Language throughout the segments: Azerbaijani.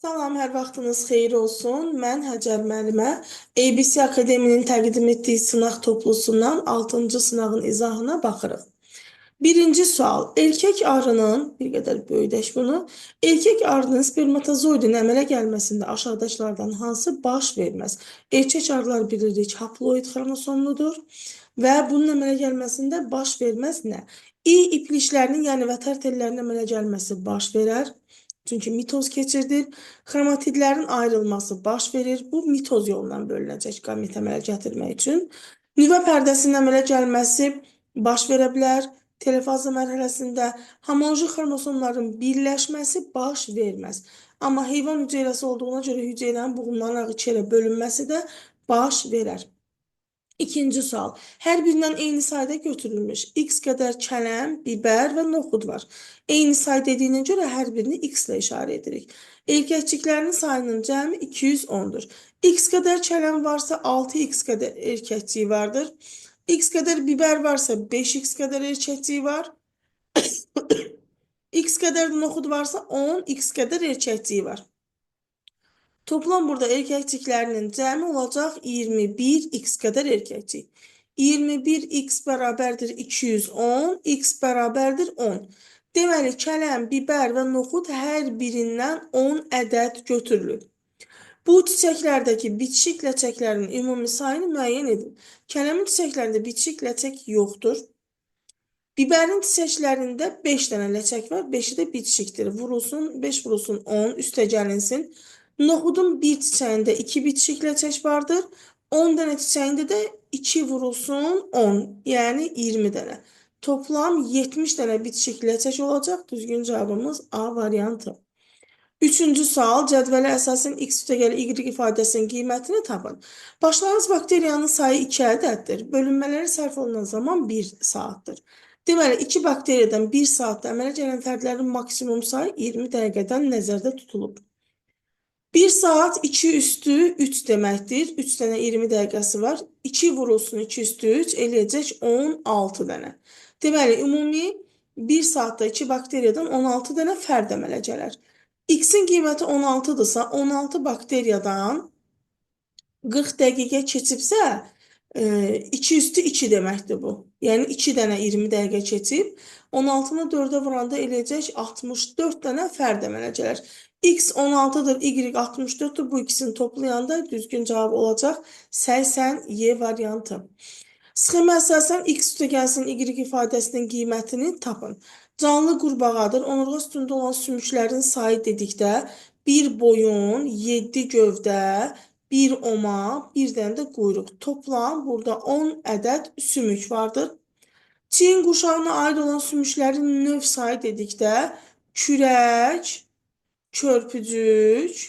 Salam, hər vaxtınız xeyir olsun. Mən Həcər müəllimə ABC Akademinin təqdim etdiyi sınaq toplusundan 6-cı sınağın izahına baxırıq. Birinci sual. Erkək arının, bir qədər böyüdək bunu, erkək arının spermatozoidin əmələ gəlməsində aşağıdakılardan hansı baş verməz? Erkək arılar bilirik, haploid xromosomludur və bunun əmələ gəlməsində baş verməz nə? İpliklərinin, yəni vətər tellərinin əmələ gəlməsi baş verər. Çünki mitoz keçirdir. Xromatidlərin ayrılması baş verir. Bu mitoz yolundan bölünəcək qamet əmələ gətirmək üçün. Nüvə pərdəsinin əmələ gəlməsi baş verə bilər. Telefaza mərhələsində homoloji xromosomların birləşməsi baş verməz. Amma heyvan hüceyrəsi olduğuna görə hüceyrənin buğumlanarak içeri bölünməsi də baş verər. İkinci sual. Hər birindən eyni sayda götürülmüş x qədər kələm, bibər və noxud var. Eyni say dediyinə görə hər birini x ilə işarə edirik. Erkəkçiklərinin sayının cəmi 210-dur. X qədər kələm varsa 6x qədər erkəkçiyi vardır. X qədər bibər varsa 5x qədər erkəkçiyi var. X qədər noxud varsa 10x qədər erkəkçiyi var. Toplam burada erkəkçiklərinin cəmi olacaq 21x qədər erkəkçik. 21x bərabərdir 210, x bərabərdir 10. Deməli, kələm, bibər və noxud hər birindən 10 ədəd götürülür. Bu çiçəklərdəki bitişik ləçəklərin ümumi sayını müəyyən edin. Kələmin çiçəklərində bitişik ləçək yoxdur. Bibərin çiçəklərində 5 dənə ləçək var, 5-i də bitişikdir. Vurulsun, 5 vurulsun 10, üstə gəlinsin. Noxudun bir çiçəyində 2 bitişik ləçək vardır. 10 dənə çiçəyində də 2 vurulsun 10, yəni 20 dənə. Toplam 70 dənə bitişik ləçək olacaq. Düzgün cavabımız A variantı. Üçüncü sual, cədvələ əsasən x üstəgəl y ifadəsinin qiymətini tapın. Başlanğıc bakteriyanın sayı 2 ədəddir. Bölünmələri sərf olunan zaman 1 saatdır. Deməli, 2 bakteriyadan 1 saatda əmələ gələn fərdlərin maksimum sayı 20 dəqiqədən nəzərdə tutulub. 1 saat 2 üstü 3 deməkdir. 3 dənə 20 dəqiqəsi var. 2 vurulsun 2 üstü 3 eləyəcək 16 dənə. Deməli, ümumi 1 saatda 2 bakteriyadan 16 dənə fərd əmələ gələr. X-in qiyməti 16-dırsa, 16 bakteriyadan 40 dəqiqə keçibsə, 2 üstü 2 deməkdir bu. Yəni 2 dənə 20 dəqiqə keçib, 16-nı 4-ə vuranda eləyəcək 64 dənə fərd əmələ gələr. X 16-dır, Y 64-dür. Bu ikisini toplayanda düzgün cavab olacaq 80 Y variantı. Sxemə əsasən x üstəgəlsin y ifadəsinin qiymətini tapın. Canlı qurbağadır. Onurğa üstündə olan sümüklərin sayı dedikdə 1 boyun, 7 gövdə, 1 oma, 1 dənə də quyruq. Toplam burada 10 ədəd sümük vardır. Çiyin quşağına aid olan sümüklərin növ sayı dedikdə kürək, körpücük,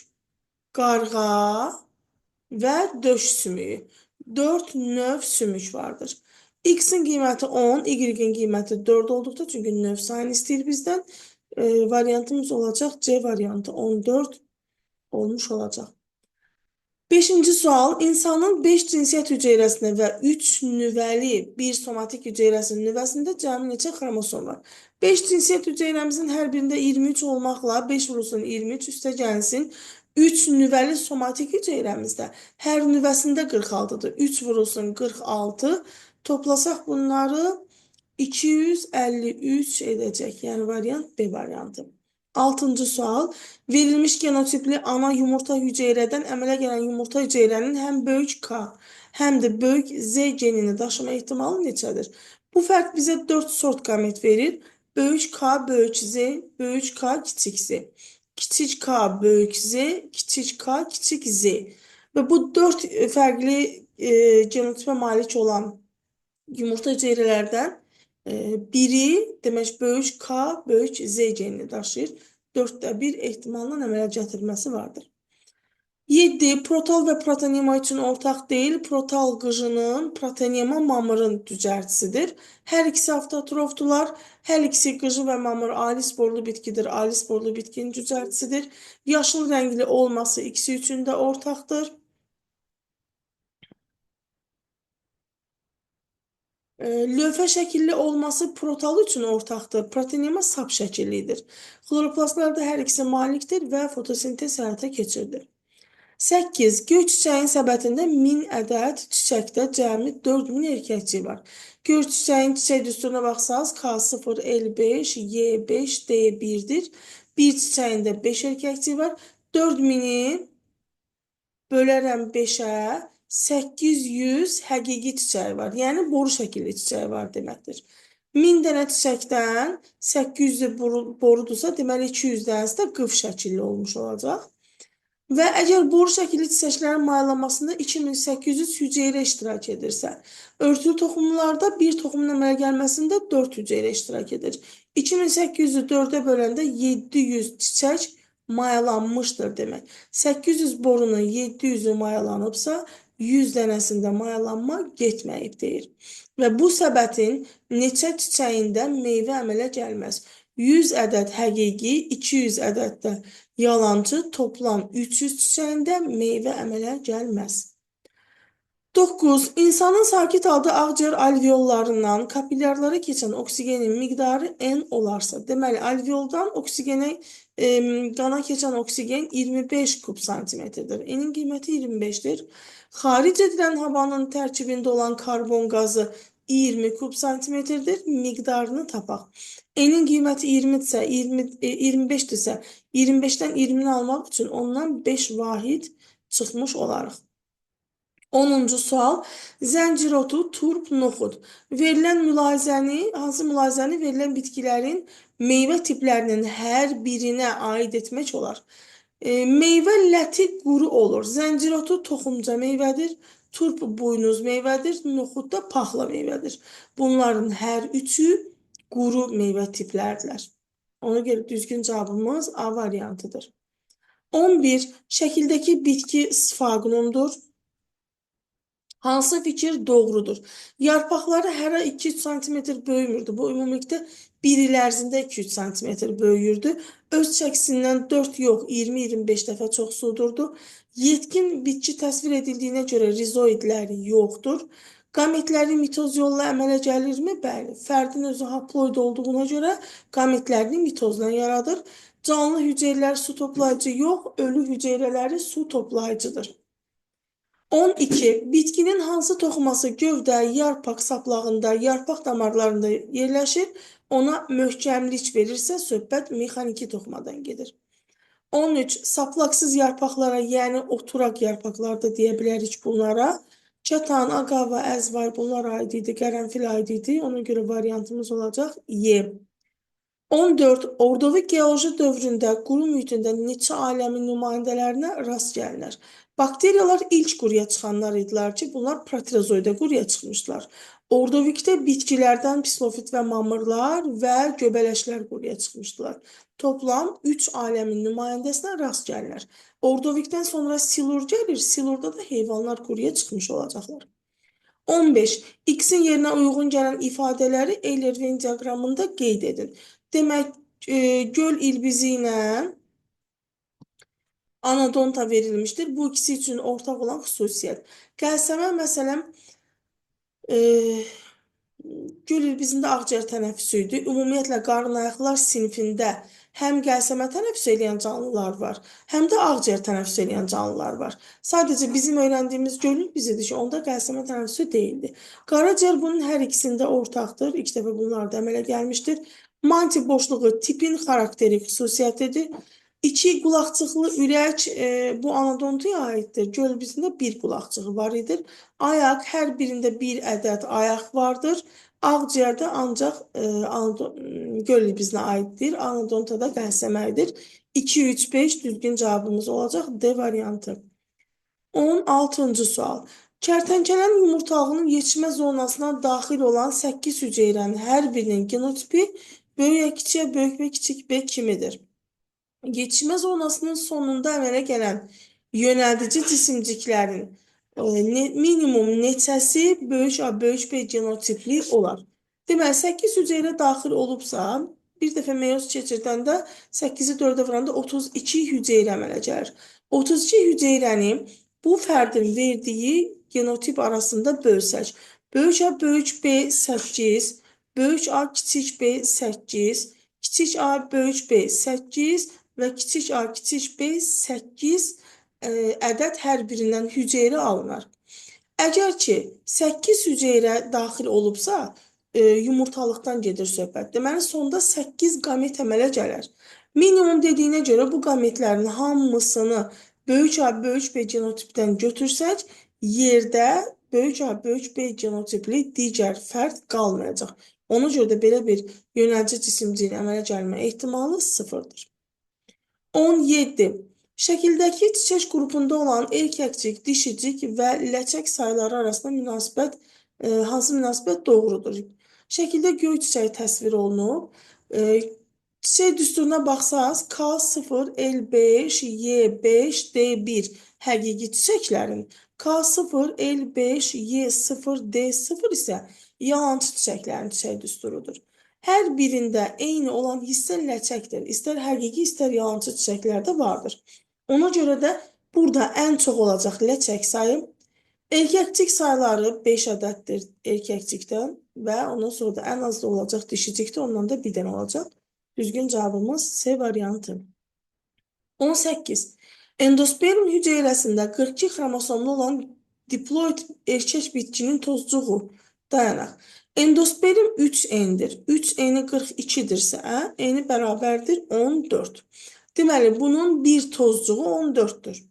qarğa və döş sümüyü. 4 növ sümük vardır. X-in qiyməti 10, Y-in qiyməti 4 olduqda, çünki növ sayını istəyir bizdən, variantımız olacaq C variantı 14 olmuş olacaq. 5-ci sual, insanın 5 cinsiyyət hüceyrəsində və 3 nüvəli bir somatik hüceyrəsinin nüvəsində cəmi neçə xromosom var? 5 cinsiyyət hüceyrəmizin hər birində 23 olmaqla 5 vurulsun 23 üstə gəlsin. 3 nüvəli somatik hüceyrəmizdə hər nüvəsində 46-dır. 3 vurulsun 46. Toplasaq bunları 253 edəcək. Yəni variant B variantı. 6-cı sual. Verilmiş genotipli ana yumurta hüceyrədən əmələ gələn yumurta hüceyrənin həm böyük K, həm də böyük Z genini daşıma ehtimalı neçədir? Bu fərq bizə 4 sort qamet verir. Böyük K, böyük Z, böyük K, kiçik Z. Kiçik K, böyük Z, kiçik K, kiçik Z. Və bu 4 fərqli genotipə malik olan yumurta hüceyrələrdən biri, demək, böyük K, böyük Z genini daşıyır. 4də 1 ehtimalının əmələ gətirilməsi vardır. 7. Protal və protonema üçün ortaq deyil. Protal qıjının, protonema mamırın düzəltisidir. Hər ikisi avtotrofdular. Hər ikisi qıjı və mamır ali sporlu bitkidir. Ali sporlu bitkinin düzəltisidir. Yaşıl rəngli olması ikisi üçün də ortaqdır. Lövhə şəkilli olması protalı üçün ortaqdır. Proteinema sap şəkillidir. Xloroplastlarda hər ikisi malikdir və fotosintez həyata keçirilir. 8. Göy çiçəyin səbətində 1000 ədəd çiçəkdə cəmi 4000 erkəkçik var. Göy çiçəyin çiçək düsturuna baxsanız K0, L5, Y5, D1-dir. Bir çiçəyində 5 erkəkçik var. 4000-i bölərəm 5-ə, 800 həqiqi çiçəyi var. Yəni boru şəkilli çiçəyi var deməkdir. 1000 dənə çiçəkdən 800 borudursa, deməli 200 dənəsi də qıf şəkilli olmuş olacaq. Və əgər boru şəkilli çiçəklərin maylanmasında 2800 hüceyrə iştirak edirsə, örtülü toxumlarda bir toxumun əmələ gəlməsində 4 hüceyrə iştirak edir. 2800-ü 4-ə böləndə 700 çiçək mayalanmışdır demək. 800 borunun 700-ü mayalanıbsa, 100 dənəsində mayalanma getməyib deyir. Və bu səbətin neçə çiçəyində meyvə əmələ gəlməz. 100 ədəd həqiqi, 200 ədəd də yalancı, toplam 300 çiçəyində meyvə əmələ gəlməz. 9. İnsanın sakit halda ağciyər alveollarından kapillyarlara keçən oksigenin miqdarı N olarsa, deməli alveoldan qana keçən oksigen 25 kub santimetrdir. N'in qiyməti 25-dir. Xaric edilən havanın tərkibində olan karbon qazı 20 kub santimetrdir. Miqdarını tapaq. N'in qiyməti 20-dirsə, 25-dirsə, 25-dən 20-ni almaq üçün ondan 5 vahid çıxmış olarıq. 10-cu sual. Zəncir otu, turp, noxud. Hansı mülahizəni verilən bitkilərin meyvə tiplərinin hər birinə aid etmək olar? Meyvə ləti quru olur. Zəncir otu toxumca meyvədir. Turp buynuz meyvədir. Noxud da paxla meyvədir. Bunların hər üçü quru meyvə tiplərdirlər. Ona görə düzgün cavabımız A variantıdır. 11. Şəkildəki bitki sfaqnumdur. Hansı fikir doğrudur? Yarpaqları hərə 2-3 cm böyümürdü. Bu ümumilikdə 1 il ərzində 2-3 cm böyüyürdü. Öz çəkisindən 4 yox, 20-25 dəfə çox sudurdu. Yetkin bitki təsvir edildiyinə görə rizoidləri yoxdur. Qametləri mitoz yolla əmələ gəlirmi? Bəli. Fərdin özü haploid olduğuna görə qametlərini mitozla yaradır. Canlı hüceyrələr su toplayıcı yox, ölü hüceyrələri su toplayıcıdır. 12. Bitkinin hansı toxuması gövdə, yarpaq saplağında, yarpaq damarlarında yerləşir, ona möhkəmlik verirsə, söhbət mexaniki toxumadan gedir. 13. Saplaqsız yarpaqlara, yəni oturaq yarpaqlarda deyə bilərik bunlara. Kətan, aqava, əzvar bunlar aid idi, qərənfil aid idi. Ona görə variantımız olacaq Y. 14. Ordovik geoloji dövründə quru mühitində neçə aləmin nümayəndələrinə rast gəlinir? Bakteriyalar ilk quruya çıxanlar idilər ki, bunlar proterozoida quruya çıxmışlar. Ordovikdə bitkilərdən pislofit və mamırlar və göbələşlər quruya çıxmışdılar. Toplam 3 aləmin nümayəndəsinə rast gəlinir. Ordovikdən sonra silur gəlir, silurda da heyvanlar quruya çıxmış olacaqlar. 15. X-in yerinə uyğun gələn ifadələri Euler-Venn diaqramında qeyd edin. Demək, göl ilbizi ilə anadonta verilmişdir. Bu ikisi üçün ortaq olan xüsusiyyət. Qəlsəmə, məsələn, göl ilbizində ağciyər tənəffüsü idi. Ümumiyyətlə, qarınayaqlar sinifində həm qəlsəmə tənəffüs edən canlılar var, həm də ağciyər tənəffüs edən canlılar var. Sadəcə bizim öyrəndiyimiz göl ilbizidir ki, onda qəlsəmə tənəffüsü deyildi. Qaraciyər bunun hər ikisində ortaqdır. İlk dəfə bunlar da əmələ gəlmişdir. Manti boşluğu tipin xarakteri xüsusiyyətidir. 2 qulaqçıqlı ürək bu anadontuya aiddir. Göl ilbizində bir qulaqçığı var idi. Ayaq, hər birində bir ədəd ayaq vardır. Ağciyərdə ancaq göl ilbizinə aiddir. Anadontada qəlsəmədir. 2, 3, 5 düzgün cavabımız olacaq D variantı. 16-cı sual. Kərtənkələnin yumurtalığının yetişmə zonasına daxil olan 8 hüceyrənin hər birinin genotipi böyük kiçiyə, böyük və kiçik B kimidir? Yetişmə zonasının sonunda əmələ gələn yönəldici cisimciklərin minimum neçəsi böyük A, böyük B genotipli olar? Deməli, 8 hüceyrə daxil olubsa, bir dəfə meyoz keçirdəndə 8-i 4-ə vuranda 32 hüceyrə əmələ gəlir. 32 hüceyrəni bu fərdin verdiyi genotip arasında bölsək. Böyük A böyük B 8, böyük A kiçik B 8, kiçik A böyük B 8 və kiçik A kiçik B 8 ədəd hər birindən hüceyrə alınır. Əgər ki 8 hüceyrə daxil olubsa, yumurtalıqdan gedir söhbət. Deməli, sonda 8 qamet əmələ gələr. Minimum dediyinə görə bu qametlərin hamısını böyük A, böyük B genotipdən götürsək, yerdə böyük A, böyük B genotipli digər fərd qalmayacaq. Ona görə də belə bir yönəlci cisimciyin əmələ gəlmə ehtimalı sıfırdır. 17. Şəkildəki çiçək qrupunda olan erkəkcik, dişicik və ləçək sayıları arasında hansı münasibət doğrudur? Şəkildə göy çiçəyi təsvir olunub. Çiçək düsturuna baxsaq, K0, L5, Y5, D1 həqiqi çiçəklərin, K0, L5, Y0, D0 isə yalançı çiçəklərin çiçək düsturudur. Hər birində eyni olan hissə ləçəkdir. İstər həqiqi, istər yalançı çiçəklərdə vardır. Ona görə də burada ən çox olacaq ləçək sayı. Erkəkcik sayıları 5 ədəddir erkəkcikdən və ondan sonra da ən az da olacaq dişicikdə, ondan da bir dənə olacaq. Düzgün cavabımız C variantı. 18. Endosperm hüceyrəsində 42 xromosomlu olan diploid erkək bitkinin tozcuğu. Dayanaq. Endosperm 3N'dir. 3N'i 42-dirsə, N'i bərabərdir 14. Deməli, bunun bir tozcuğu 14-dür.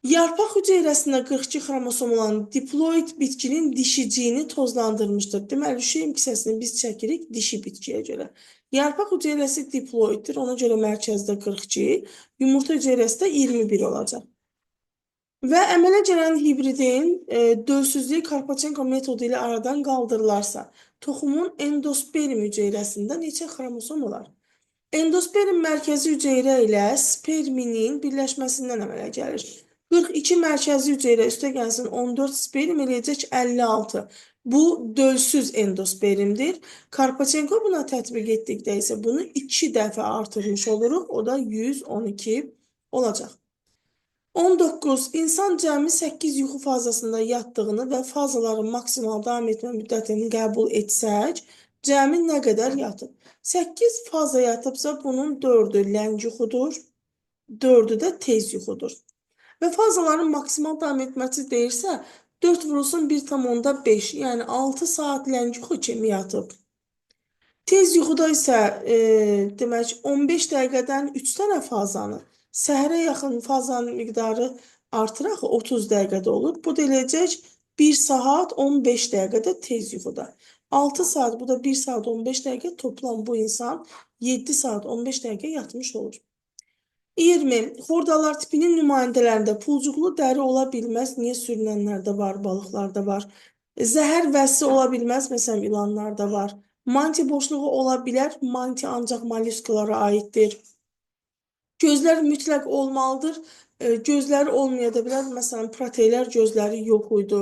Yarpaq hüceyrəsində 42 xromosom olan diploid bitkinin dişiciyini tozlandırmışdır. Deməli, şeym kisəsini biz çəkirik dişi bitkiyə görə. Yarpaq hüceyrəsi diploiddir, ona görə mərkəzdə 42, yumurta hüceyrəsi də 21 olacaq. Və əmələ gələn hibridin dölsüzlüyü Karpachenko metodu ilə aradan qaldırılarsa, toxumun endosperm hüceyrəsində neçə xromosom olar? Endosperm mərkəzi hüceyrə ilə sperminin birləşməsindən əmələ gəlir. 42 mərkəzi hüceyrə üstə gəlsin 14 sperm eləyəcək 56. Bu dölsüz endospermdir. Karpachenko buna tətbiq etdikdə isə bunu 2 dəfə artırmış oluruq. O da 112 olacaq. 19. İnsan cəmi 8 yuxu fazasında yatdığını və fazaların maksimal davam etmə müddətini qəbul etsək, cəmi nə qədər yatıb? 8 faza yatıbsa, bunun 4-ü ləng yuxudur, 4-ü də tez yuxudur. Və fazaların maksimal davam etməsi deyirsə, 4 vurulsun 1,5, yəni 6 saat ləng yuxu kimi yatıb. Tez yuxuda isə demək 15 dəqiqədən 3 dənə fazanı, səhərə yaxın fazanın miqdarı artıraq 30 dəqiqədə olur. Bu da eləyəcək 1 saat 15 dəqiqədə tez yuxuda. 6 saat, bu da 1 saat 15 dəqiqə, toplam bu insan 7 saat 15 dəqiqə yatmış olur. 20. Xordalar tipinin nümayəndələrində pulcuqlu dəri ola bilməz. Niyə sürünənlərdə var, balıqlarda var. Zəhər vəsi ola bilməz, məsələn, ilanlarda var. Manti boşluğu ola bilər, manti ancaq mollyuskalara aiddir. Gözlər mütləq olmalıdır. Gözləri olmaya da bilər, məsələn, proteylər gözləri yox idi.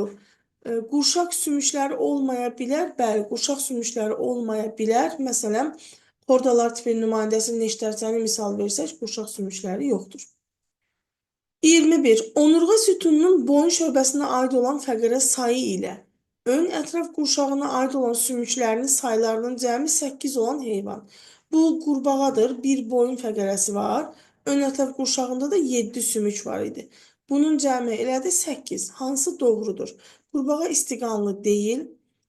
Qurşaq sümükləri olmaya bilər, bəli, qurşaq sümükləri olmaya bilər. Məsələn, xordalar tipinin nümayəndəsi neştərçəni misal versək, qurşaq sümükləri yoxdur. 21. Onurğa sütununun boyun şöbəsinə aid olan fəqərə sayı ilə ön ətraf qurşağına aid olan sümüklərinin saylarının cəmi 8 olan heyvan. Bu qurbağadır, bir boyun fəqərəsi var. Ön ətraf qurşağında da 7 sümük var idi. Bunun cəmi elədi 8. Hansı doğrudur? Qurbağa istiqanlı deyil.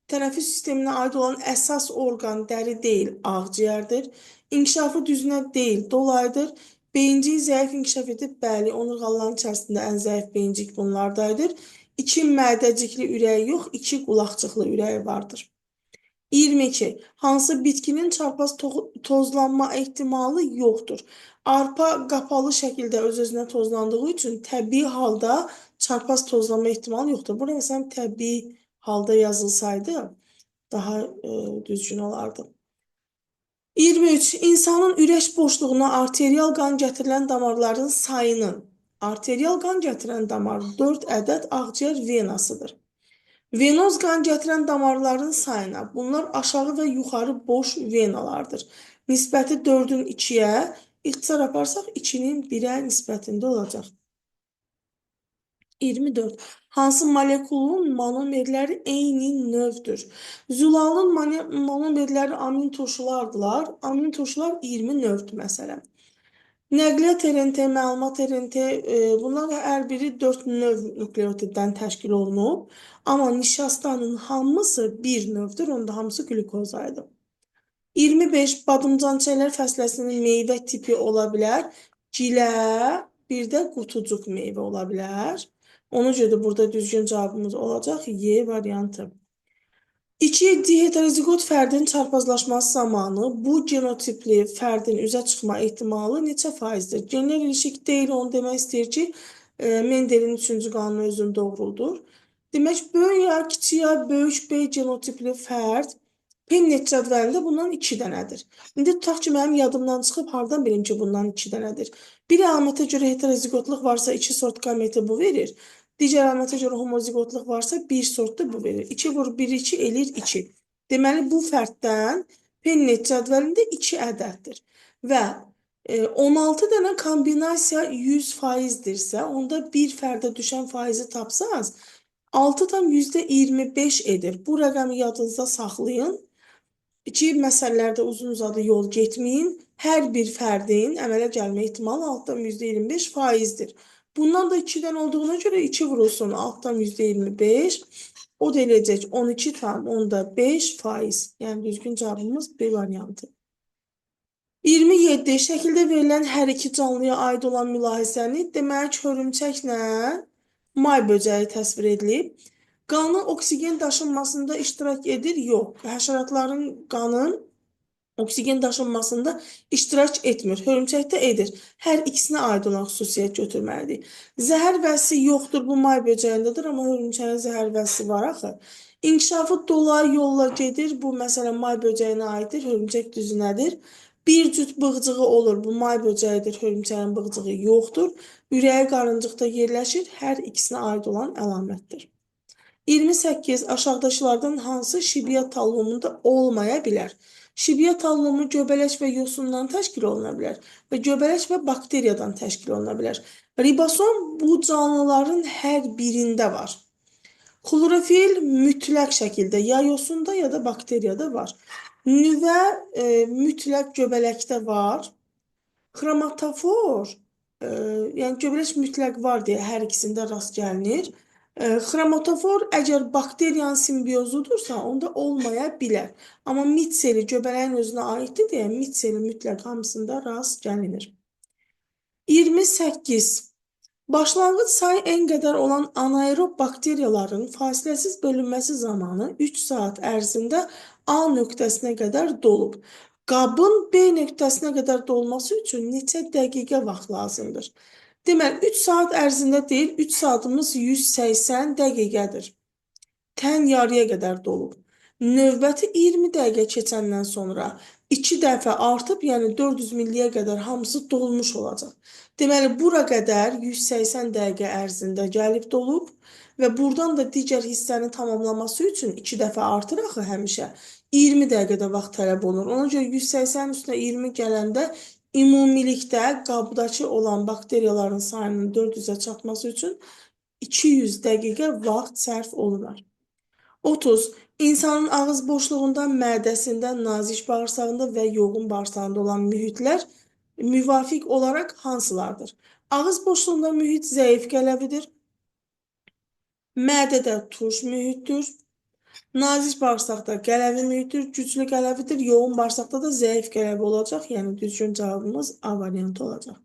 Tənəffüs sisteminə aid olan əsas orqan dəri deyil, ağciyərdir. İnkişafı düzünə deyil, dolayıdır. Beyincik zəif inkişaf edib, bəli, onurğaların içərisində ən zəif beyincik bunlardaydır. 2 mədəcikli ürəyi yox, 2 qulaqcıqlı ürəyi vardır. 22. Hansı bitkinin çarpaz tozlanma ehtimalı yoxdur? Arpa qapalı şəkildə öz-özünə tozlandığı üçün təbii halda çarpaz tozlanma ehtimalı yoxdur. Burada məsələn təbii halda yazılsaydı daha düzgün olardı. 23. İnsanın ürək boşluğuna arterial qan gətirilən damarların sayının, arterial qan gətirən damar 4 ədəd ağciyər venasıdır. Venoz qan gətirən damarların sayına, bunlar aşağı və yuxarı boş venalardır. Nisbəti 4-ün 2-yə, ixtisar aparsaq 2-nin 1-ə nisbətində olacaq. 24. Hansı molekulun monomerləri eyni növdür? Zülalın monomerləri amin turşulardılar. Amin turşular 20 növdür məsələn. Nəqliyyat RNT, məlumat RNT, bunlar da hər biri 4 növ nukleotiddən təşkil olunub. Amma nişastanın hamısı bir növdür, onda hamısı qlükozaydı. 25 badımcançələr fəsləsinin meyvə tipi ola bilər. Gilə, bir də qutucuq meyvə ola bilər. Ona görə də burada düzgün cavabımız olacaq Y variantı. 2. Dieheterozigot fərdin çarpazlaşması zamanı bu genotipli fərdin üzə çıxma ehtimalı neçə faizdir? Genlər ilişik deyil, onu demək istəyir ki, Mendelin 3-cü qanunu özünü doğruldur. Demək, böyük A, kiçik A, böyük B genotipli fərd Pennet cədvəlində bundan 2 dənədir. İndi tutaq ki, mənim yadımdan çıxıb, hardan bilim ki, bundan 2 dənədir. Bir əlamətə görə heterozigotluq varsa 2 sort gameti bu verir. Digər əlamətə görə homozigotluq varsa 1 sort da bu verir. 2 vur 1, 2 eləyir 2. Deməli, bu fərddən Pennet cədvəlində 2 ədəddir. Və 16 dənə kombinasiya 100%dirsə, onda bir fərdə düşən faizi tapsaz, 6 tam %25 edir. Bu rəqəmi yadınızda saxlayın. İki məsələlərdə uzun-uzadı yol getməyin. Hər bir fərdin əmələ gəlmə ehtimalı altdan %25 faizdir. Bundan da 2-dən olduğuna görə 2 vurulsun altdan %25. O da eləyəcək 12,5 faiz. Yəni düzgün cavabımız B variantı. 27. Şəkildə verilən hər iki canlıya aid olan mülahizəni demək hörümçəklə may böcəyi təsvir edilib. Qanı oksigen daşınmasında iştirak edir? Yox. Həşəratların qanı oksigen daşınmasında iştirak etmir. Hörümçəkdə edir. Hər ikisinə aid olan xüsusiyyət götürməlidir. Zəhər vəsi yoxdur, bu may böcəyindədir, amma hörümçəyin zəhər vəsi var axı. İnkişafı dolayı yolla gedir, bu məsələn may böcəyinə aiddir, hörümçək düzünədir. Bir cüt bığcığı olur, bu may böcəyidir, hörümçəyin bığcığı yoxdur. Ürəyi qarıncıqda yerləşir, hər ikisinə aid olan əlamətdir. 28. Aşağıdakılardan hansı şibiya tallumunda olmaya bilər? Şibiya tallumu göbələk və yosundan təşkil oluna bilər və göbələk və bakteriyadan təşkil oluna bilər. Ribosom bu canlıların hər birində var. Klorofil mütləq şəkildə ya yosunda ya da bakteriyada var. Nüvə mütləq göbələkdə var. Xromatofor, yəni göbələk mütləq var deyə hər ikisində rast gəlinir. Xromatofor əgər bakteriyanın simbiozudursa, onda olmaya bilər. Amma mitseli göbələyin özünə aiddir deyə mitseli mütləq hamısında rast gəlinir. 28. Başlanğıc sayı n qədər olan anaerob bakteriyaların fasiləsiz bölünməsi zamanı 3 saat ərzində A nöqtəsinə qədər dolub. Qabın B nöqtəsinə qədər dolması üçün neçə dəqiqə vaxt lazımdır? Deməli, 3 saat ərzində deyil, 3 saatımız 180 dəqiqədir. Tən yarıya qədər dolub. Növbəti 20 dəqiqə keçəndən sonra 2 dəfə artıb, yəni 400 milliyə qədər hamısı dolmuş olacaq. Deməli, bura qədər 180 dəqiqə ərzində gəlib dolub və buradan da digər hissəni tamamlaması üçün 2 dəfə artır axı həmişə. 20 dəqiqədə vaxt tələb olunur. Ona görə 180 üstünə 20 gələndə ümumilikdə qabdakı olan bakteriyaların sayının 400-ə çatması üçün 200 dəqiqə vaxt sərf olunar. 30. İnsanın ağız boşluğunda, mədəsində, nazik bağırsağında və yoğun bağırsağında olan mühitlər müvafiq olaraq hansılardır? Ağız boşluğunda mühit zəif qələvidir. Mədədə turş mühitdir. Nazik bağırsaqda qələvi mühitdir, güclü qələvidir. Yoğun bağırsaqda da zəif qələvi olacaq. Yəni düzgün cavabımız A variantı olacaq.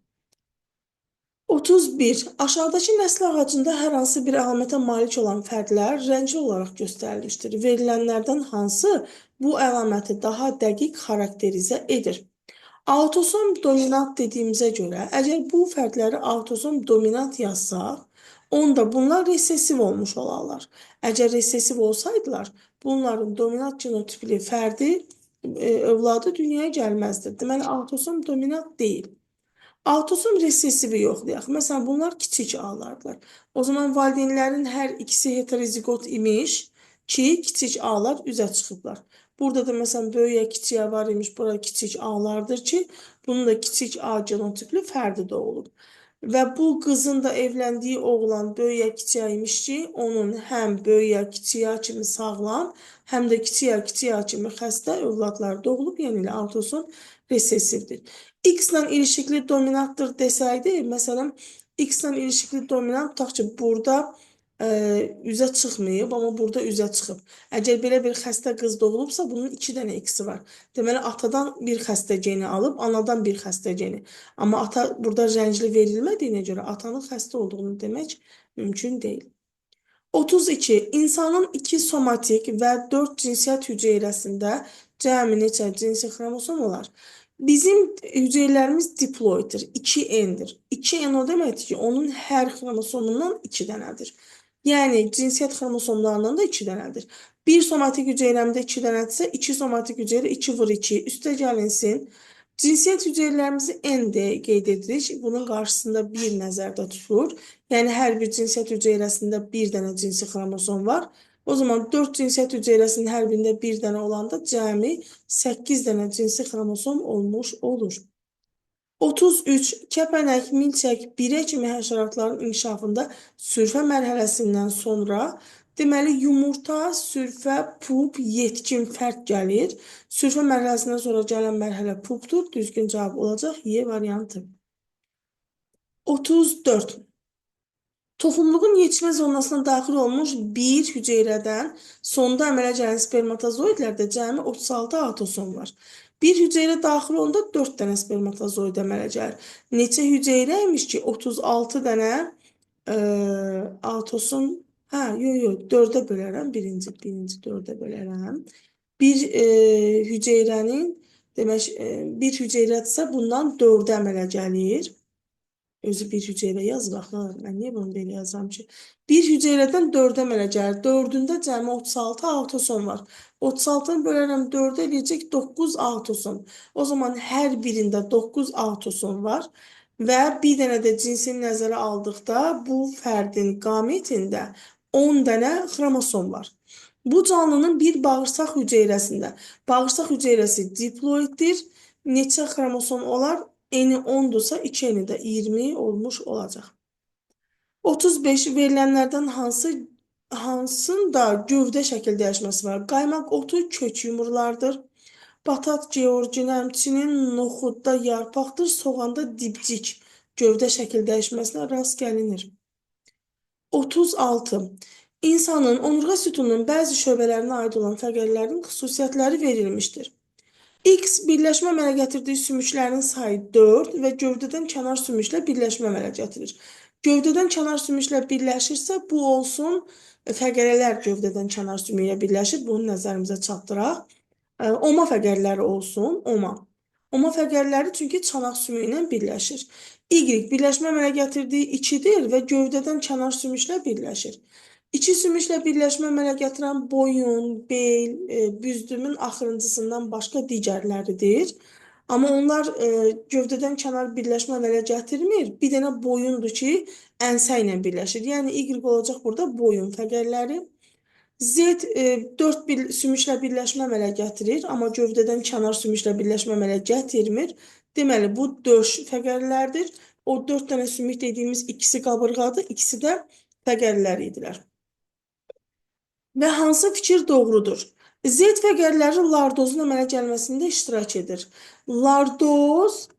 31. Aşağıdakı nəsl ağacında hər hansı bir əlamətə malik olan fərdlər rəngli olaraq göstərilmişdir. Verilənlərdən hansı bu əlaməti daha dəqiq xarakterizə edir? Autosom dominant dediyimizə görə, əgər bu fərdləri autosom dominant yazsaq, onda bunlar resessiv olmuş olarlar. Əgər resessiv olsaydılar, bunların dominant genotipli fərdi, övladı dünyaya gəlməzdir. Deməli, autosom dominant deyil. Autosom resessivi yoxlayaq. Məsələn, bunlar kiçik A-lardır. O zaman valideynlərin hər ikisi heterozigot imiş ki, kiçik A-lar üzə çıxıblar. Burada da məsələn, böyük kiçik var imiş, burada kiçik A-lardır ki, bunun da kiçik A genotipli fərdi doğulub. Və bu qızın da evləndiyi oğlan böyüyə kiçiyə imiş ki, onun həm böyüyə kiçiyə kimi sağlam, həm də kiçiyə kiçiyə kimi xəstə övladlar doğulub, yəni ilə autoson resessivdir. X-lə ilişikli dominantdır desəydi, məsələn, X-lə ilişikli dominant tutaq ki, burada üzə çıxmayıb, amma burada üzə çıxıb. Əgər belə bir xəstə qız doğulubsa, bunun 2 dənə X-i var. Deməli, atadan bir xəstə geni alıb, anadan bir xəstə geni. Amma ata burada rəngli verilmədiyinə görə atanın xəstə olduğunu demək mümkün deyil. 32. İnsanın 2 somatik və 4 cinsiyyət hüceyrəsində cəmi neçə cinsi xromosom olar? Bizim hüceyrələrimiz diploiddir, 2N-dir. 2N o deməkdir ki, onun hər xromosomundan 2 dənədir. Yəni, cinsiyyət xromosomlarından da 2 dənədir. Bir somatik hüceyrəmdə 2 dənədirsə, 2 somatik hüceyrə 2 vur 2, üstə gəlinsin. Cinsiyyət hüceyrələrimizi N deyə qeyd edirik. Bunun qarşısında 1 nəzərdə tutulur. Yəni, hər bir cinsiyyət hüceyrəsində 1 dənə cinsi xromosom var. O zaman 4 cinsiyyət hüceyrəsinin hər birində 1 dənə olanda cəmi 8 dənə cinsi xromosom olmuş olur. 33. Kəpənək, milçək, birə kimi həşəratların inkişafında sürfə mərhələsindən sonra deməli, yumurta, sürfə, pup, yetkin fərq gəlir. Sürfə mərhələsindən sonra gələn mərhələ pupdur. Düzgün cavab olacaq Y variantı. 34. Toxumluğun yetişmə zonasına daxil olmuş bir hüceyrədən sonda əmələ gələn spermatozoidlərdə cəmi 36 autosom var. Bir hüceyrə daxil olanda 4 dənə spermatozoid əmələ gəlir. Neçə hüceyrə imiş ki, 36 dənə autosom, yox, 4-ə bölərəm, birinci 4-ə bölərəm. Bir hüceyrənin, demək, bir hüceyrədirsə bundan 4-ə əmələ gəlir. Özü bir hüceyrə yazır, axı, mən niyə bunu belə yazıram ki? Bir hüceyrədən 4-ə əmələ gəlir. 4-ündə cəmi 36 autosom var. 36-nı bölərəm 4-ə eləyəcək 9 autosom. O zaman hər birində 9 autosom var və bir dənə də cinsini nəzərə aldıqda bu fərdin qametində 10 dənə xromosom var. Bu canlının bir bağırsaq hüceyrəsində, bağırsaq hüceyrəsi diploiddir, neçə xromosom olar? Eni 10-dursa 2 eni də 20 olmuş olacaq. 35. Verilənlərdən hansında gövdə şəkil dəyişməsi var? Qaymaq otu kök yumurlardır. Batat georgina, həmçinin noxudda yarpaqdır, soğanda dibcik gövdə şəkil dəyişməsinə rast gəlinir. 36. İnsanın onurğa sütununun bəzi şöbələrinə aid olan fəqərlərin xüsusiyyətləri verilmişdir. X birləşmə əmələ gətirdiyi sümüklərin sayı 4 və gövdədən kənar sümüklə birləşmə əmələ gətirir. Gövdədən kənar sümüklə birləşirsə, bu olsun, fəqərələr gövdədən kənar sümüklə birləşir, bunu nəzərimizə çatdıraq. Oma fəqərləri olsun, oma. Oma fəqərləri çünki çanaq sümüyü ilə birləşir. Y birləşmə əmələ gətirdiyi 2-dir və gövdədən kənar sümüklə birləşir. İki sümüklə birləşmə əmələ gətirən boyun, bel, büzdümün axırıncısından başqa digərləridir. Amma onlar gövdədən kənar birləşmə əmələ gətirmir. Bir dənə boyundur ki, ənsə ilə birləşir. Yəni, Y olacaq burada boyun fəqərləri. Z 4 sümüklə birləşmə əmələ gətirir, amma gövdədən kənar sümüklə birləşmə əmələ gətirmir. Deməli, bu döş fəqərlərdir. O 4 dənə sümük dediyimiz ikisi qabırğadır, ikisi də fəqərlər idilər. Və hansı fikir doğrudur? Z fəqərləri lardozun əmələ gəlməsində iştirak edir. Lardoz,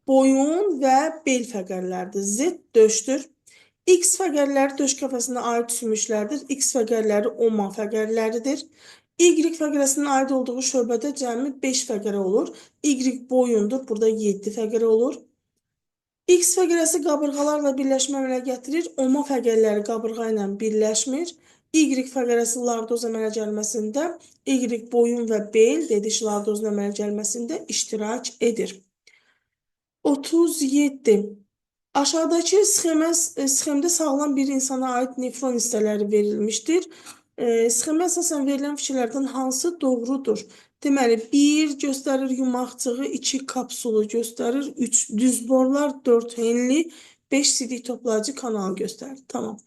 boyun və bel fəqərlərdir. Z döşdür. X fəqərləri döş qəfəsinə aid sümüklərdir. X fəqərləri oma fəqərləridir. Y fəqərəsinin aid olduğu şöbədə cəmi 5 fəqərə olur. Y boyundur, burada 7 fəqərə olur. X fəqərəsi qabırğalarla birləşmə əmələ gətirir. Oma fəqərləri qabırğa ilə birləşmir. Y fəqərəsi lardoz əmələ gəlməsində, Y boyun və bel dediş lardozun əmələ gəlməsində iştirak edir. 37. Aşağıdakı sxemdə sağlam bir insana aid nefron hissələri verilmişdir. Sxemə əsasən verilən fikirlərdən hansı doğrudur? Deməli, 1 göstərir yumaqçığı, 2 kapsulu göstərir, 3 düzborlar, 4 henli, 5 sidik toplayıcı kanal göstərir. Tamam.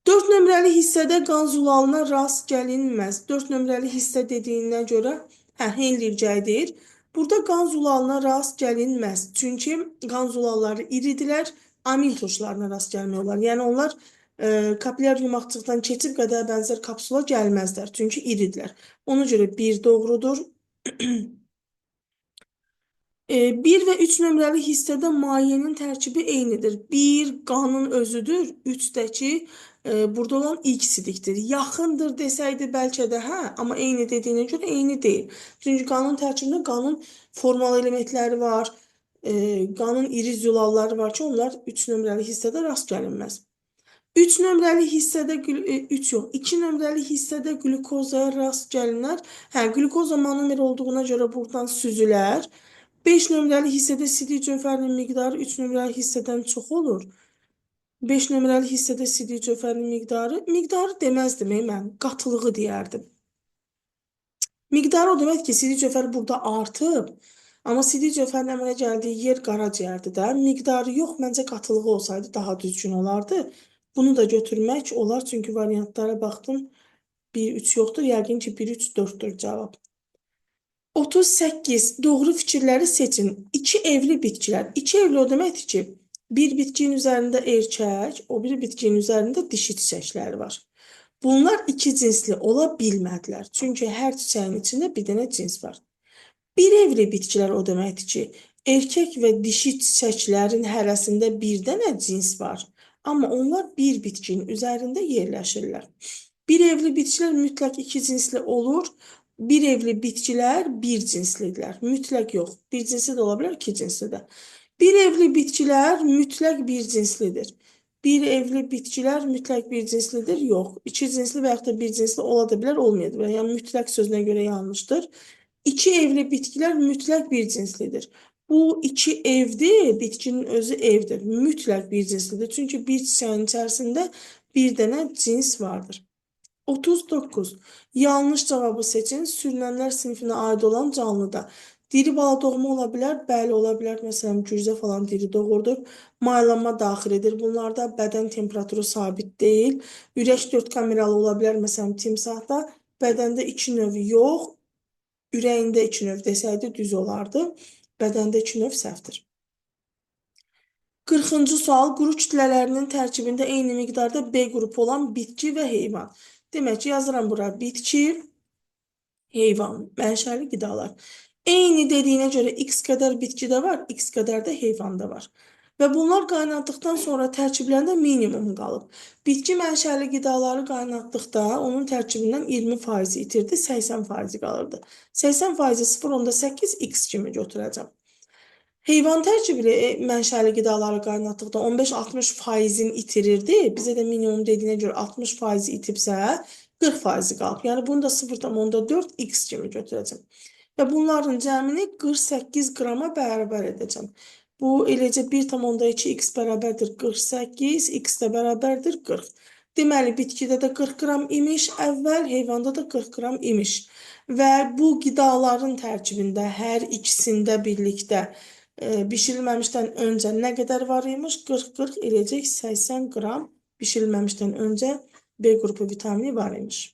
4 nömrəli hissədə qan zulalına rast gəlinməz. 4 nömrəli hissə dediyindən görə, henlircəkdir. Burada qan zulalına rast gəlinməz. Çünki qan zulalları iridirlər, amin turşularına rast gəlmək olar. Yəni onlar kapilyar yumaqçıqdan keçib qədəyə bənzər kapsula gəlməzlər. Çünki iridirlər. Ona görə 1 doğrudur. 1 və 3 nömrəli hissədə mayenin tərkibi eynidir. 1 qanın özüdür, 3-dəki burada olan ilk sidikdir. Yaxındır desəydi bəlkə də hə, amma eyni dediyinə görə eyni deyil. Çünki qanın tərkibində qanın formal elementləri var, qanın iri zülalları var ki, onlar 3 nömrəli hissədə rast gəlinməz. 3 nömrəli hissədə 3 yox, 2 nömrəli hissədə qlükozaya rast gəlinər. Hə, qlükoza monomer olduğuna görə buradan süzülər. 5 nömrəli hissədə sidik cövhərinin miqdarı 3 nömrəli hissədən çox olur. 5 nömrəli hissədə sidik cövhərinin miqdarı deməzdim mən, qatılığı deyərdim. Miqdarı o demək ki, sidik cövhər burada artıb, amma sidik cövhərin əmələ gəldiyi yer qaraciyərdir də. Miqdarı yox, məncə qatılığı olsaydı daha düzgün olardı. Bunu da götürmək olar, çünki variantlara baxdım. 1-3 yoxdur, yəqin ki 1-3-4-dür cavab. 38. Doğru fikirləri seçin. 2 evli bitkilər. 2 evli o deməkdir ki, bir bitkinin üzərində erkək, o biri bitkinin üzərində dişi çiçəkləri var. Bunlar iki cinsli ola bilmədilər. Çünki hər çiçəyin içində bir dənə cins var. Bir evli bitkilər o deməkdir ki, erkək və dişi çiçəklərin hərəsində bir dənə cins var. Amma onlar bir bitkinin üzərində yerləşirlər. Bir evli bitkilər mütləq iki cinsli olur. Bir evli bitkilər bir cinslidirlər. Mütləq yox. Bir cinsli də ola bilər, iki cinsli də. Bir evli bitkilər mütləq bir cinslidir. Bir evli bitkilər mütləq bir cinslidir. Yox. İki cinsli və yaxud da bir cinsli ola da bilər, olmaya da bilər. Yəni mütləq sözünə görə yanlışdır. İki evli bitkilər mütləq bir cinslidir. Bu iki evdir, bitkinin özü evdir. Mütləq bir cinslidir. Çünki bir çiçəyin içərisində bir dənə cins vardır. 39. Yanlış cavabı seçin. Sürünənlər sinifinə aid olan canlıda. Diri bala doğma ola bilər, bəli ola bilər. Məsələn, gürzə falan diri doğurdur. Maylanma daxil edir. Bunlarda bədən temperaturu sabit deyil. Ürək 4 kameralı ola bilər. Məsələn, timsahda bədəndə 2 növ yox, ürəyində 2 növ desəydi düz olardı. Bədəndə 2 növ səhvdir. 40-cı sual, quru kütlələrinin tərkibində eyni miqdarda B qrupu olan bitki və heyvan. Demək ki, yazıram bura bitki, heyvan, mənşəli qidalar. Eyni dediyinə görə x qədər bitkidə var, x qədər də heyvanda var. Və bunlar qaynatdıqdan sonra tərkiblərində minimum qalıb. Bitki mənşəli qidaları qaynatdıqda onun tərkibindən 20% itirdi, 80% qalırdı. 80% 0.8 x kimi götürəcəm. Heyvan tərkibli mənşəli qidaları qaynatdıqda 15-60%-ni itirirdi. Bizə də minimum dediyinə görə 60% itibsə 40% qalıb. Yəni bunu da 0.4 x kimi götürəcəm. Və bunların cəmini 48 qrama bərabər edəcəm. Bu eləcə 1.2 x bərabərdir 48, x də bərabərdir 40. Deməli, bitkidə də 40 qram imiş əvvəl, heyvanda da 40 qram imiş. Və bu qidaların tərkibində hər ikisində birlikdə bişirilməmişdən öncə nə qədər var imiş? 40-40 eləcək 80 qram bişirilməmişdən öncə B qrupu vitamini var imiş.